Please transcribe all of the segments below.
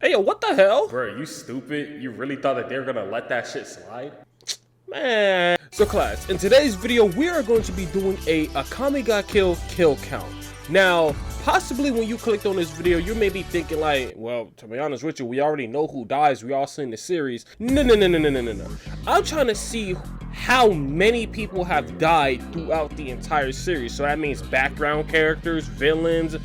Hey, yo, what the hell? Bro, you stupid? You really thought that they were gonna let that shit slide? Man. So class, in today's video, we are going to be doing a Akame got kill count. Now, possibly when you clicked on this video, you may be thinking like, well, to be honest with you, we already know who dies. We all seen the series. No. I'm trying to see how many people have died throughout the entire series. So that means background characters, villains,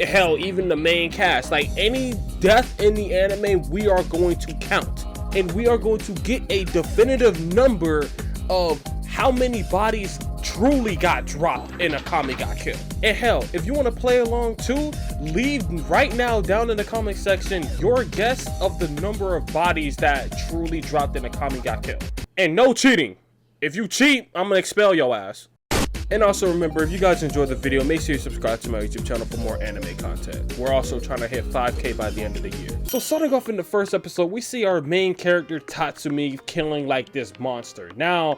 hell, even the main cast. Like any death in the anime, we are going to count. And we are going to get a definitive number of how many bodies truly got dropped in Akame got killed. And hell, if you want to play along too, leave right now down in the comment section your guess of the number of bodies that truly dropped in Akame got killed. And no cheating. If you cheat, I'm gonna expel your ass. And also remember, if you guys enjoyed the video, make sure you subscribe to my YouTube channel for more anime content. We're also trying to hit 5K by the end of the year. So starting off in the first episode, we see our main character Tatsumi killing like this monster. Now,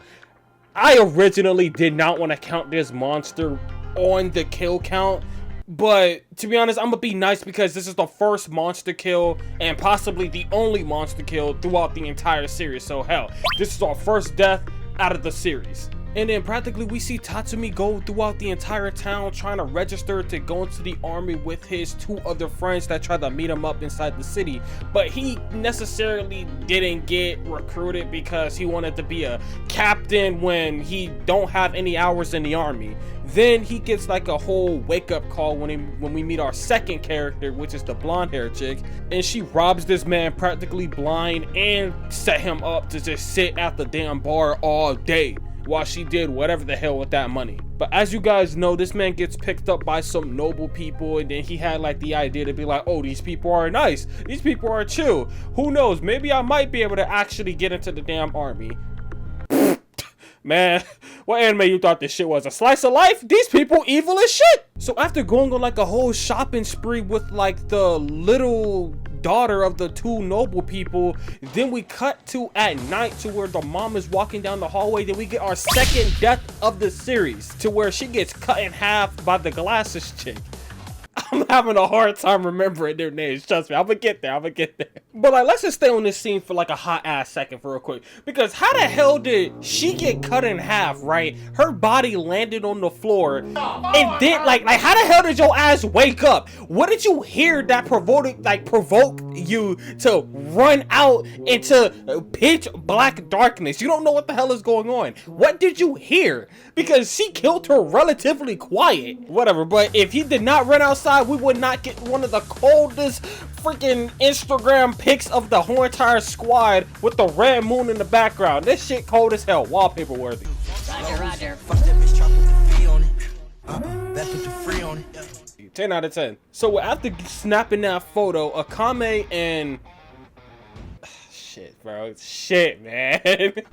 I originally did not want to count this monster on the kill count, but to be honest, I'm gonna be nice because this is the first monster kill and possibly the only monster kill throughout the entire series. So hell, this is our first death out of the series. And then practically we see Tatsumi go throughout the entire town trying to register to go into the army with his two other friends that tried to meet him up inside the city. But he necessarily didn't get recruited because he wanted to be a captain when he don't have any hours in the army. Then he gets like a whole wake-up call when we meet our second character, which is the blonde-haired chick. And she robs this man practically blind and set him up to just sit at the damn bar all day while she did whatever the hell with that money. But as you guys know, this man gets picked up by some noble people, and then he had like the idea to be like, oh, these people are nice, these people are chill, who knows, maybe I might be able to actually get into the damn army. Man, what anime you thought this shit was? A slice of life? These people evil as shit. So after going on like a whole shopping spree with like the little daughter of the two noble people, then we cut to at night to where the mom is walking down the hallway. Then we get our second death of the series to where she gets cut in half by the glasses chick. I'm having a hard time remembering their names. Trust me, I'm gonna get there. But like, let's just stay on this scene for like a hot ass second for real quick. Because how the hell did she get cut in half, right? Her body landed on the floor. And then like how the hell did your ass wake up? What did you hear that provoke you to run out into pitch black darkness? You don't know what the hell is going on. What did you hear? Because she killed her relatively quiet. Whatever, but if he did not run outside, we would not get one of the coldest freaking Instagram pics of the whole entire squad with the red moon in the background. This shit cold as hell, wallpaper worthy. Roger. 10 out of 10. So after snapping that photo, Akame and shit, man.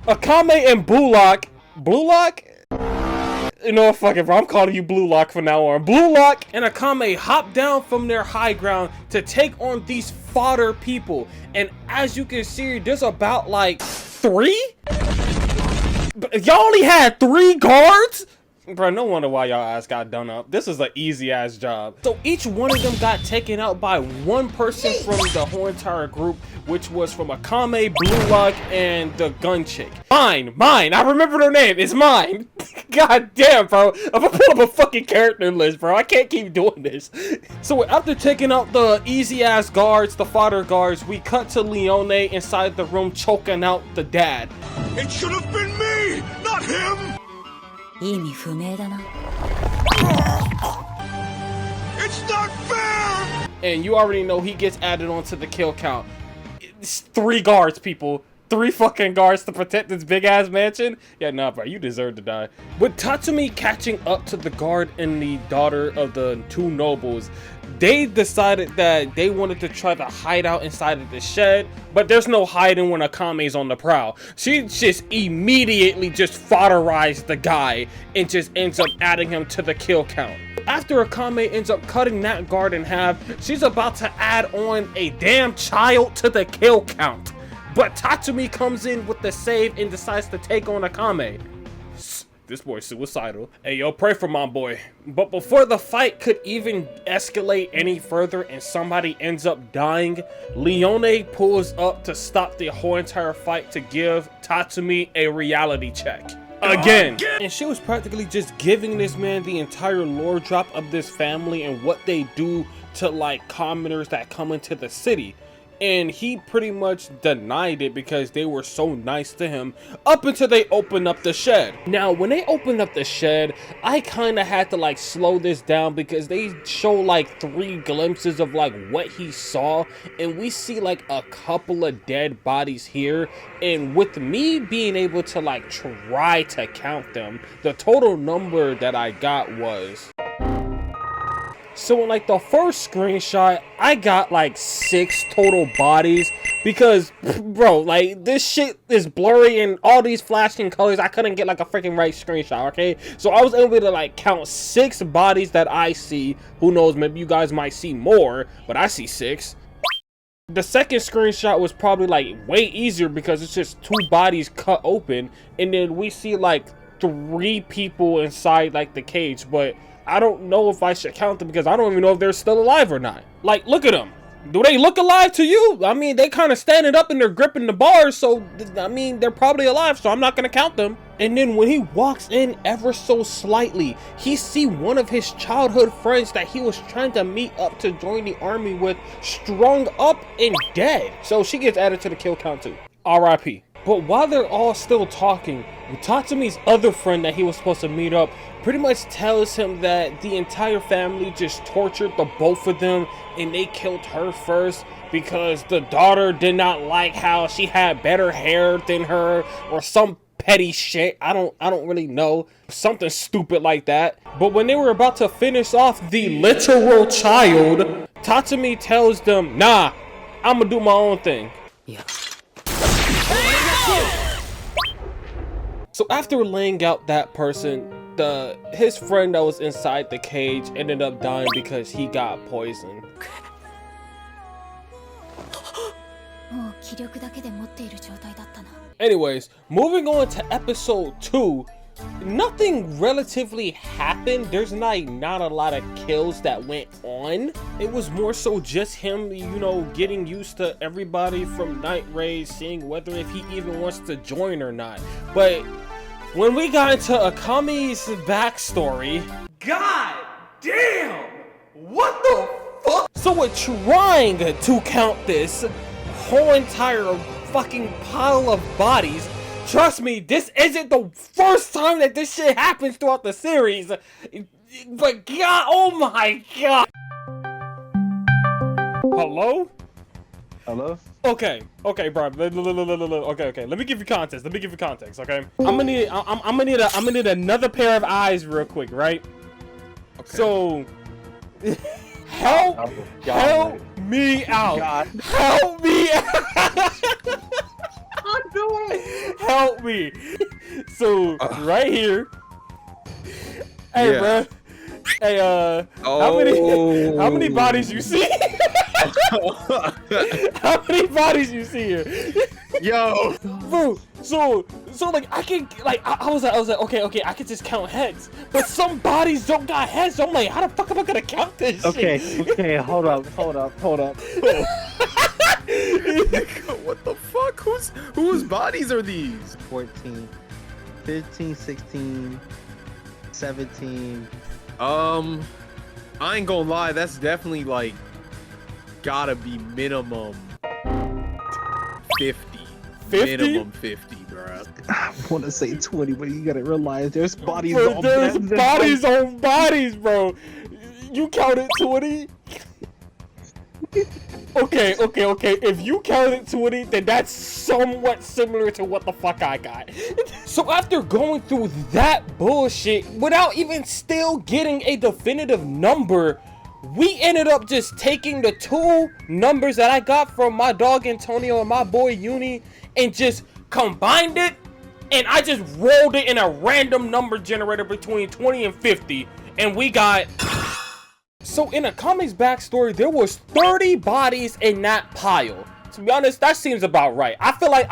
Akame and Blue Lock. You know what, fuck it, bro. I'm calling you Blue Lock from now on. Blue Lock and Akame hop down from their high ground to take on these fodder people. And as you can see, there's about like 3? Y'all only had 3 guards? Bro, no wonder why y'all ass got done up. This is an easy ass job. So each one of them got taken out by one person from the whole entire group, which was from Akame, Blue Lock, and the gun chick. Mine. I remember her name. It's mine. God damn, bro. I'm gonna pull up a fucking character list, bro. I can't keep doing this. So after taking out the easy ass guards, the fodder guards, we cut to Leone inside the room choking out the dad. It should have been me, not him. It's not fair! And you already know he gets added onto the kill count. It's 3 guards, people. 3 fucking guards to protect this big ass mansion? Yeah, nah, bro, you deserve to die. With Tatsumi catching up to the guard and the daughter of the 2 nobles, they decided that they wanted to try to hide out inside of the shed, but there's no hiding when Akame's on the prowl. She just immediately just fodderized the guy and just ends up adding him to the kill count. After Akame ends up cutting that guard in half, she's about to add on a damn child to the kill count. But Tatsumi comes in with the save and decides to take on Akame. this boy's suicidal. Hey, yo, pray for my boy. But before the fight could even escalate any further and somebody ends up dying, Leone pulls up to stop the whole entire fight to give Tatsumi a reality check. Again. And she was practically just giving this man the entire lore drop of this family and what they do to like commoners that come into the city. And he pretty much denied it because they were so nice to him up until they opened up the shed. Now, when they opened up the shed, I kind of had to like slow this down because they show like 3 glimpses of like what he saw. And we see like a couple of dead bodies here. And with me being able to like try to count them, the total number that I got was... So in like the first screenshot, I got like 6 total bodies because, bro, like this shit is blurry and all these flashing colors. I couldn't get like a freaking right screenshot, okay? So I was able to like count 6 bodies that I see. Who knows, maybe you guys might see more, but I see 6. The second screenshot was probably like way easier because it's just 2 bodies cut open and then we see like 3 people inside like the cage, but I don't know if I should count them because I don't even know if they're still alive or not. Like, look at them. Do they look alive to you? I mean, they kind of standing up and they're gripping the bars, so, I mean, they're probably alive, so I'm not going to count them. And then when he walks in ever so slightly, he see one of his childhood friends that he was trying to meet up to join the army with strung up and dead. So she gets added to the kill count too. R.I.P. But while they're all still talking, Tatsumi's other friend that he was supposed to meet up pretty much tells him that the entire family just tortured the both of them and they killed her first because the daughter did not like how she had better hair than her or some petty shit. I don't really know. Something stupid like that. But when they were about to finish off the literal child, Tatsumi tells them, nah, I'm gonna do my own thing. Yeah. So after laying out that person, his friend that was inside the cage ended up dying because he got poisoned. Anyways, moving on to episode 2, nothing relatively happened. There's not a lot of kills that went on. It was more so just him, you know, getting used to everybody from Night Raid, seeing whether if he even wants to join or not. But when we got into Akame's backstory, god damn, what the fuck? So we're trying to count this whole entire fucking pile of bodies. Trust me, this isn't the first time that this shit happens throughout the series. But god, oh my god. Hello? Hello? Okay, bro. Okay. Let me give you context. Okay. I'm gonna need another pair of eyes real quick, right? Okay. So help me out. God. Help me out. Help me. So right here. Hey, bro. Hey, how many bodies you see? How many bodies you see here? Yo, bro. So like I was like, okay, I can just count heads, but some bodies don't got heads. So I'm like, how the fuck am I gonna count this shit? Okay, hold up. What the fuck? Whose bodies are these? 14, 15, 16, 17. I ain't gonna lie, that's definitely like gotta be minimum 50. 50? Minimum 50, bro. I want to say 20, but you gotta realize there's bodies Bro, on there's bodies. bodies on bodies, bro. You counted 20? Okay. If you counted 20, then that's somewhat similar to what the fuck I got. So after going through that bullshit, without even still getting a definitive number, we ended up just taking the 2 numbers that I got from my dog Antonio and my boy Uni and just combined it, and I just rolled it in a random number generator between 20 and 50, and we got... So in Akame's backstory, there was 30 bodies in that pile. To be honest, that seems about right. I feel like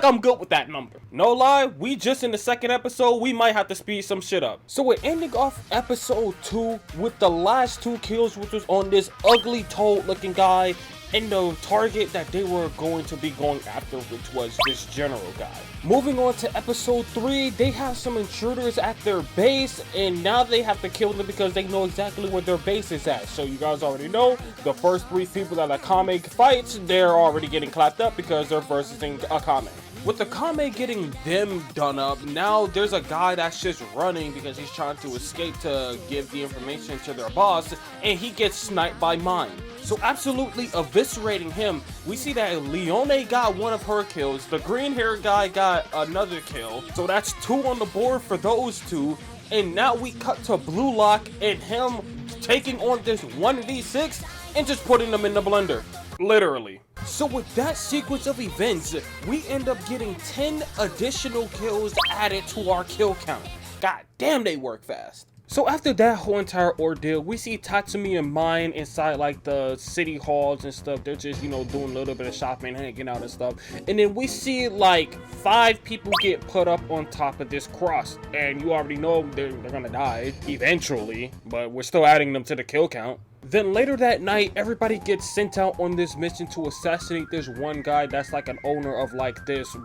I'm good with that number. No lie, we just in the second episode, we might have to speed some shit up. So we're ending off episode 2 with the last 2 kills, which was on this ugly toad looking guy and the target that they were going to be going after, which was this general guy. Moving on to episode 3, they have some intruders at their base, and now they have to kill them because they know exactly where their base is at. So you guys already know, the first 3 people that Akame fights, they're already getting clapped up because they're versus Akame. With Akame getting them done up, now there's a guy that's just running because he's trying to escape to give the information to their boss, and he gets sniped by mine. So absolutely eviscerating him. We see that Leone got one of her kills, the green hair guy got another kill, so that's 2 on the board for those 2. And now we cut to Blue Lock and him taking on this 1v6 and just putting them in the blender. Literally. So with that sequence of events, we end up getting 10 additional kills added to our kill count. God damn, they work fast. So after that whole entire ordeal, we see Tatsumi and Mine inside like the city halls and stuff. They're just, you know, doing a little bit of shopping, hanging out and stuff. And then we see like 5 people get put up on top of this cross. And you already know they're gonna die eventually, but we're still adding them to the kill count. Then later that night, everybody gets sent out on this mission to assassinate this one guy that's like an owner of like this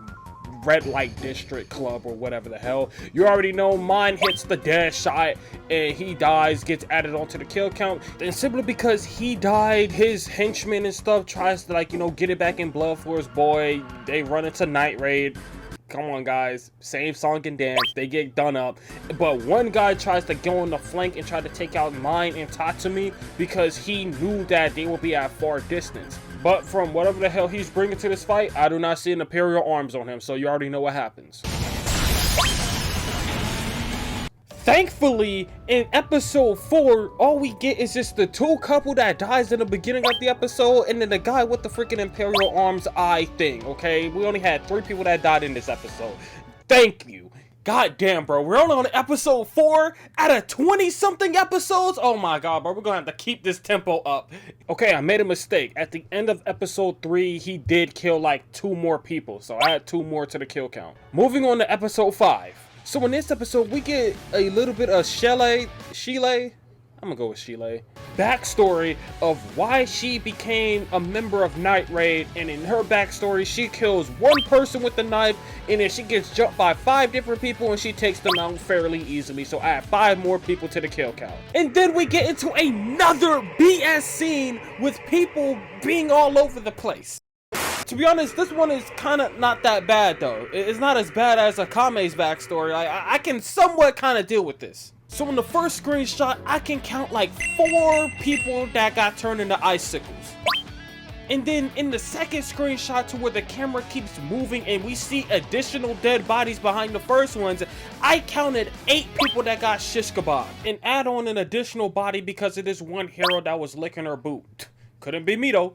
red light district club or whatever the hell. You already know Mine hits the dead shot and he dies, gets added onto the kill count. And simply because he died, his henchmen and stuff tries to like, you know, get it back in blood for his boy. They run into Night Raid. Come on guys, same song and dance, they get done up. But one guy tries to go on the flank and try to take out Mine and Tatsumi because he knew that they will be at far distance. But from whatever the hell he's bringing to this fight, I do not see an Imperial Arms on him, so you already know what happens. Thankfully, in episode 4, all we get is just the 2 couple that dies in the beginning of the episode, and then the guy with the freaking Imperial Arms eye thing, okay? We only had 3 people that died in this episode. Thank you. God damn, bro. We're only on episode 4 out of 20-something episodes? Oh my god, bro. We're gonna have to keep this tempo up. Okay, I made a mistake. At the end of episode 3, he did kill like 2 more people, so I had 2 more to the kill count. Moving on to episode 5. So in this episode, we get a little bit of Sheila, I'm gonna go with Sheila, backstory of why she became a member of Night Raid. And in her backstory, she kills 1 person with the knife, and then she gets jumped by 5 different people and she takes them out fairly easily. So add 5 more people to the kill count. And then we get into another BS scene with people being all over the place. To be honest, this one is kind of not that bad though. It's not as bad as Akame's backstory. I can somewhat kind of deal with this. So in the first screenshot, I can count like 4 people that got turned into icicles. And then in the second screenshot, to where the camera keeps moving and we see additional dead bodies behind the first ones, I counted 8 people that got shish kebab. And add on an additional body because of this one hero that was licking her boot. Couldn't be me though.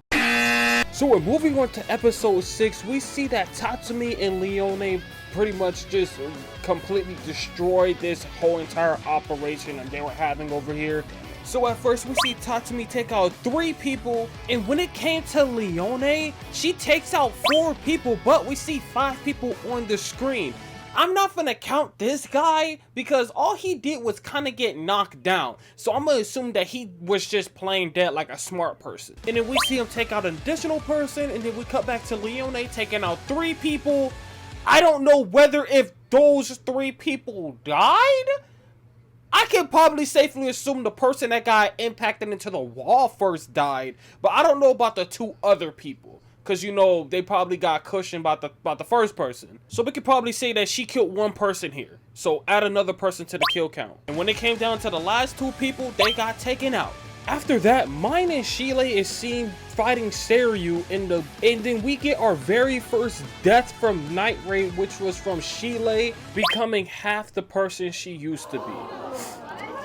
So we're moving on to episode 6. We see that Tatsumi and Leone pretty much just completely destroyed this whole entire operation that they were having over here. So at first we see Tatsumi take out 3 people, and when it came to Leone, she takes out 4 people, but we see 5 people on the screen. I'm not gonna count this guy because all he did was kind of get knocked down. So I'm gonna assume that he was just playing dead like a smart person. And then we see him take out an additional person, and then we cut back to Leone taking out 3 people. I don't know whether if those 3 people died. I can probably safely assume the person that got impacted into the wall first died, but I don't know about the 2 other people. Because, you know, they probably got cushioned about the first person. So we could probably say that she killed 1 person here. So add another person to the kill count. And when it came down to the last 2 people, they got taken out. After that, Mine and Sheila is seen fighting Seiryu and then we get our very first death from Night Raid, which was from Sheila becoming half the person she used to be.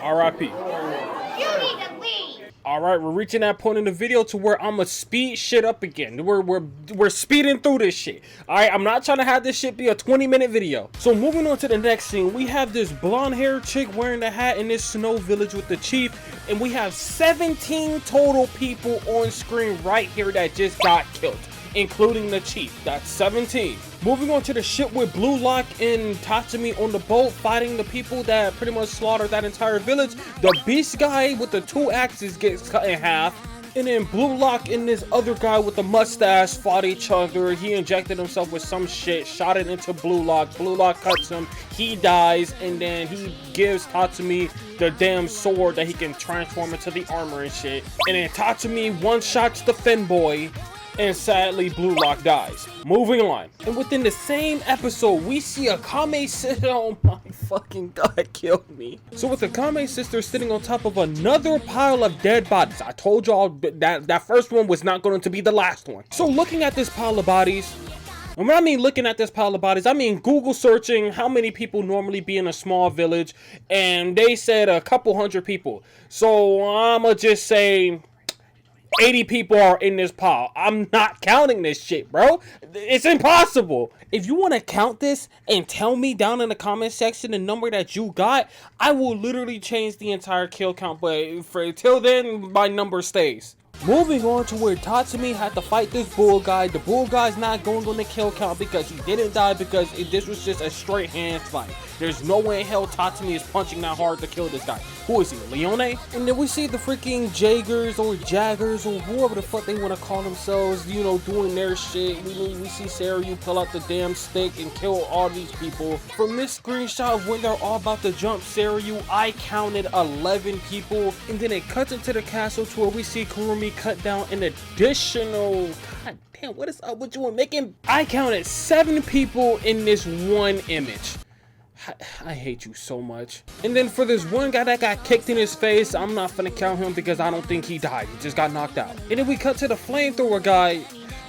R.I.P. You need to leave. Alright, we're reaching that point in the video to where I'ma speed shit up again. We're speeding through this shit. Alright, I'm not trying to have this shit be a 20-minute video. So moving on to the next scene, we have this blonde haired chick wearing the hat in this snow village with the chief. And we have 17 total people on screen right here that just got killed. including the chief. That's 17. Moving on to the shit with Blue Lock and Tatsumi on the boat fighting the people that pretty much slaughtered that entire village. The beast guy with the 2 axes gets cut in half. And then Blue Lock and this other guy with the mustache fought each other. He injected himself with some shit, shot it into Blue Lock. Blue Lock cuts him, he dies, and then he gives Tatsumi the damn sword that he can transform into the armor and shit. And then Tatsumi one-shots the Finn boy, and sadly Blue Lock dies. Moving on. And within the same episode, we see Akame sit. Oh my fucking god, killed me. So with Akame's sister sitting on top of another pile of dead bodies. I told y'all that first one was not going to be the last one. So looking at this pile of bodies, and when I mean looking at this pile of bodies, I mean Google searching how many people normally be in a small village, and they said a couple hundred people. So I'ma just say 80 people are in this pile. I'm not counting this shit, bro. It's impossible. If you want to count this and tell me down in the comment section the number that you got, I will literally change the entire kill count. But for till then, my number stays. Moving on to where Tatsumi had to fight this bull guy. The bull guy's not going on the kill count because he didn't die, because this was just a straight hand fight. There's no way in hell Tatsumi is punching that hard to kill this guy. Who is he, Leone? And then we see the freaking Jaegers or Jaggers or whoever the fuck they want to call themselves, you know, doing their shit. We see Saryu pull out the damn stick and kill all these people. From this screenshot of when they're all about to jump Saryu, I counted 11 people. And then it cuts into the castle to where we see Kurumi cut down an additional... God damn, what is up with you and making... I counted 7 people in this one image. I hate you so much. And then for this one guy that got kicked in his face, I'm not gonna count him because I don't think he died. He just got knocked out. And then we cut to the flamethrower guy.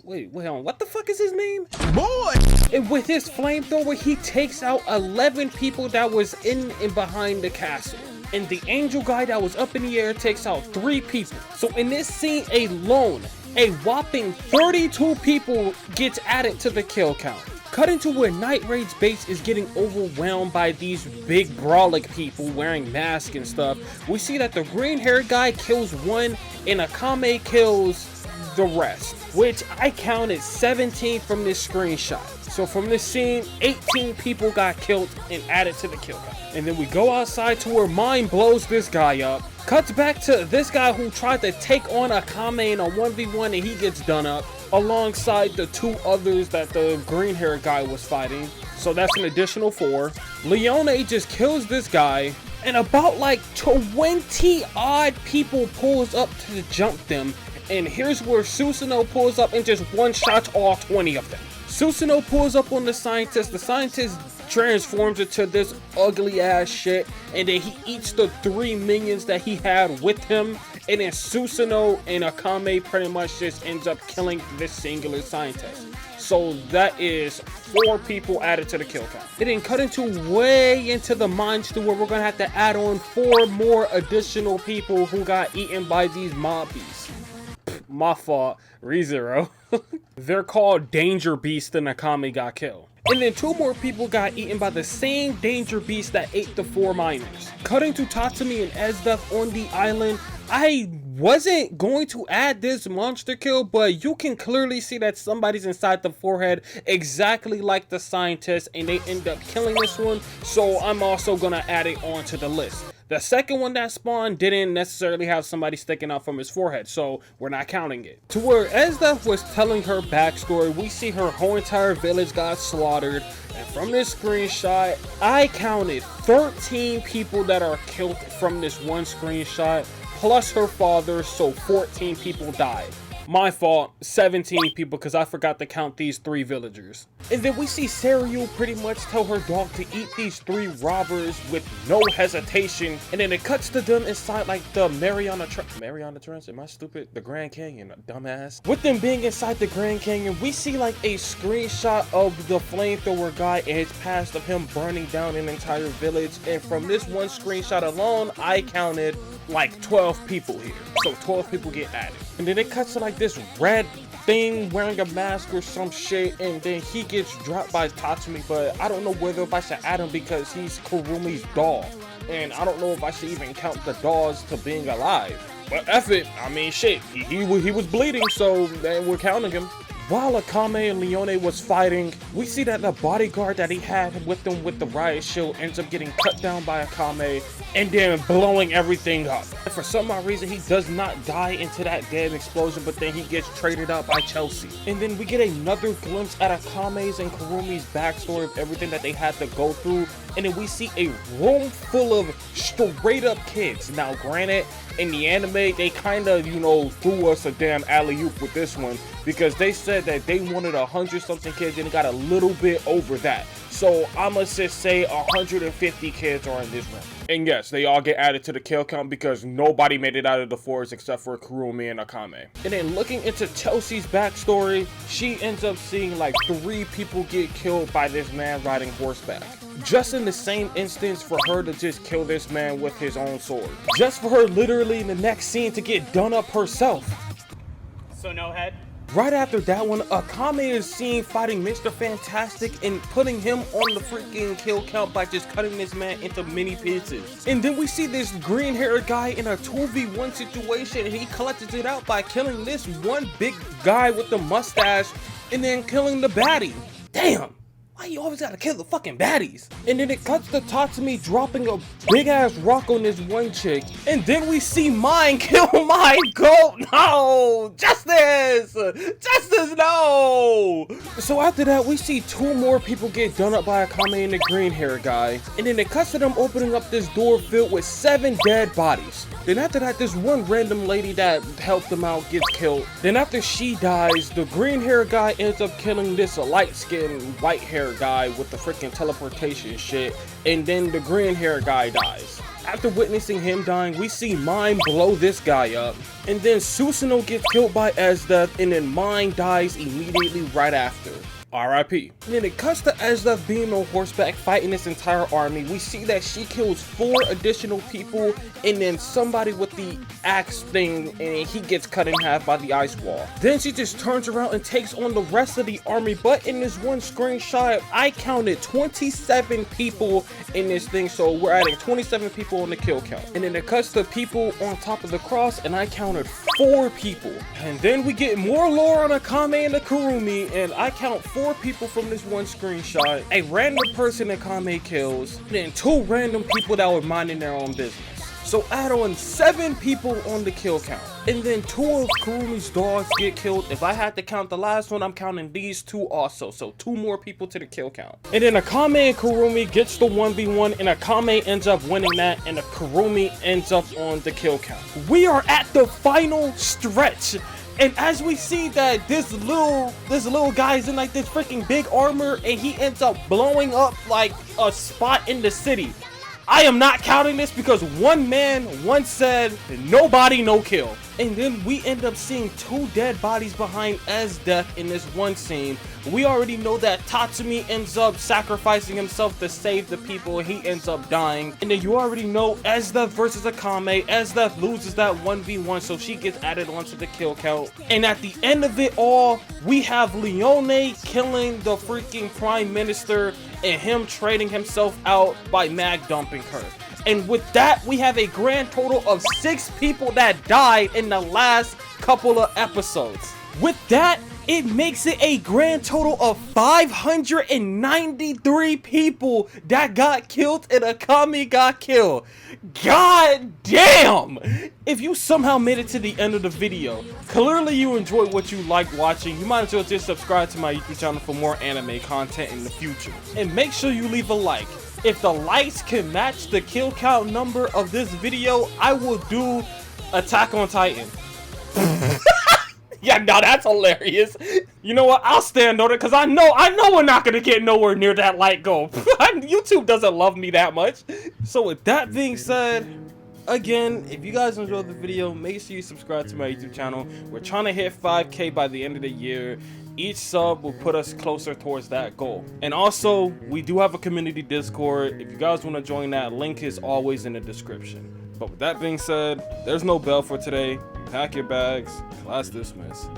Wait, what the fuck is his name? Boy! And with his flamethrower, he takes out 11 people that was in and behind the castle. And the angel guy that was up in the air takes out 3 people. So in this scene alone, a whopping 32 people gets added to the kill count. Cutting to where Night Raid's base is getting overwhelmed by these big brawling people wearing masks and stuff. We see that the green haired guy kills 1 and Akame kills the rest, which I counted 17 from this screenshot. So from this scene, 18 people got killed and added to the kill count. And then we go outside to where Mine blows this guy up. Cuts back to this guy who tried to take on Akame in a 1v1 and he gets done up, alongside the 2 others that the green hair guy was fighting. So that's an additional 4. Leone just kills this guy, and about like 20 odd people pulls up to jump them. And here's where Susanoo pulls up and just one-shots all 20 of them. Susanoo pulls up on the scientist transforms into this ugly ass shit, and then he eats the 3 minions that he had with him, and then Susanoo and Akame pretty much just ends up killing this singular scientist. So that is 4 people added to the kill count. It then cut into way into the monster where we're gonna have to add on 4 more additional people who got eaten by these mobbies. My fault, ReZero. They're called Danger Beast and Akame got killed. And then 2 more people got eaten by the same danger beast that ate the 4 miners. Cutting to Tatsumi and Esdeath on the island. I wasn't going to add this monster kill, but you can clearly see that somebody's inside the forehead exactly like the scientist, and they end up killing this one. So I'm also gonna add it onto the list. The second one that spawned didn't necessarily have somebody sticking out from his forehead, so we're not counting it. To where Esdeath was telling her backstory, we see her whole entire village got slaughtered. And from this screenshot, I counted 13 people that are killed from this one screenshot, plus her father, so 14 people died. My fault, 17 people, because I forgot to count these 3 villagers. And then we see Saryu pretty much tell her dog to eat these 3 robbers with no hesitation. And then it cuts to them inside like the Mariana Trench, am I stupid? The Grand Canyon, dumbass. With them being inside the Grand Canyon, we see like a screenshot of the flamethrower guy and his past of him burning down an entire village. And from this one screenshot alone, I counted like 12 people here. So 12 people get added. And then it cuts to like this red thing wearing a mask or some shit, and then he gets dropped by Tatsumi, but I don't know whether if I should add him because he's Kurumi's dog, and I don't know if I should even count the dogs to being alive. But F it, I mean shit, he was bleeding, so we're counting him. While Akame and Leone was fighting, we see that the bodyguard that he had with him with the riot shield ends up getting cut down by Akame and then blowing everything up. And for some odd reason, he does not die into that damn explosion, but then he gets traded out by Chelsea. And then we get another glimpse at Akame's and Kurumi's backstory of everything that they had to go through. And then we see a room full of straight up kids. Now granted, in the anime, they kind of, you know, threw us a damn alley-oop with this one because they said that they wanted 100-something kids and it got a little bit over that. So I'ma just say 150 kids are in this room. And yes, they all get added to the kill count because nobody made it out of the forest except for Kurumi and Akame. And then looking into Chelsea's backstory, she ends up seeing like 3 people get killed by this man riding horseback. Just in the same instance for her to just kill this man with his own sword. Just for her literally in the next scene to get done up herself. So no head? Right after that one, Akame is seen fighting Mr. Fantastic and putting him on the freaking kill count by just cutting this man into many pieces. And then we see this green haired guy in a 2v1 situation and he collects it out by killing this one big guy with the mustache and then killing the baddie. Damn! Why you always gotta kill the fucking baddies? And then it cuts to Tatsumi dropping a big ass rock on this one chick. And then we see Mine kill my goat. No! Justice! Justice, no! So after that, we see 2 more people get done up by Akame and the green hair guy. And then it cuts to them opening up this door filled with 7 dead bodies. Then after that, this one random lady that helped them out gets killed. Then after she dies, the green hair guy ends up killing this light-skinned white hair guy with the freaking teleportation shit. And then the green hair guy dies. After witnessing him dying, we see Mine blow this guy up. And then Susanoo gets killed by Esdeath, and then Mine dies immediately right after. R.I.P. And then it cuts to Esdeath being on horseback fighting this entire army. We see that she kills 4 additional people and then somebody with the axe thing and he gets cut in half by the ice wall. Then she just turns around and takes on the rest of the army, but in this one screenshot, I counted 27 people in this thing, so we're adding 27 people on the kill count. And then it cuts to people on top of the cross and I counted 4 people. And then we get more lore on Akame and the Kurumi and I count 4 people from this one screenshot, a random person Akame kills, and then 2 random people that were minding their own business. So add on 7 people on the kill count. And then 2 of Kurumi's dogs get killed. If I had to count the last one, I'm counting these 2 also. So 2 more people to the kill count. And then Akame and Kurumi gets the 1v1 and Akame ends up winning that and the Kurumi ends up on the kill count. We are at the final stretch. And as we see that this little guy's in like this freaking big armor and he ends up blowing up like a spot in the city. I am not counting this because one man once said, nobody, no kill. And then we end up seeing 2 dead bodies behind Esdeath in this one scene. We already know that Tatsumi ends up sacrificing himself to save the people and he ends up dying. And then you already know Esdeath versus Akame. Esdeath loses that 1v1, so she gets added onto the kill count. And at the end of it all, we have Leone killing the freaking prime minister and him trading himself out by mag dumping her. And with that, we have a grand total of 6 people that died in the last couple of episodes. With that, it makes it a grand total of 593 people that got killed and Akame got killed. God damn! If you somehow made it to the end of the video, clearly you enjoyed what you liked watching, you might as well just subscribe to my YouTube channel for more anime content in the future. And make sure you leave a like. If the likes can match the kill count number of this video, I will do Attack on Titan. Yeah, no, that's hilarious. You know what? I'll stand on it because I know we're not gonna get nowhere near that like goal. YouTube doesn't love me that much. So with that being said, again, if you guys enjoyed the video, make sure you subscribe to my YouTube channel. We're trying to hit 5K by the end of the year. Each sub will put us closer towards that goal. And also, we do have a community Discord. If you guys want to join that, link is always in the description. But with that being said, there's no bell for today. Pack your bags. Class dismissed.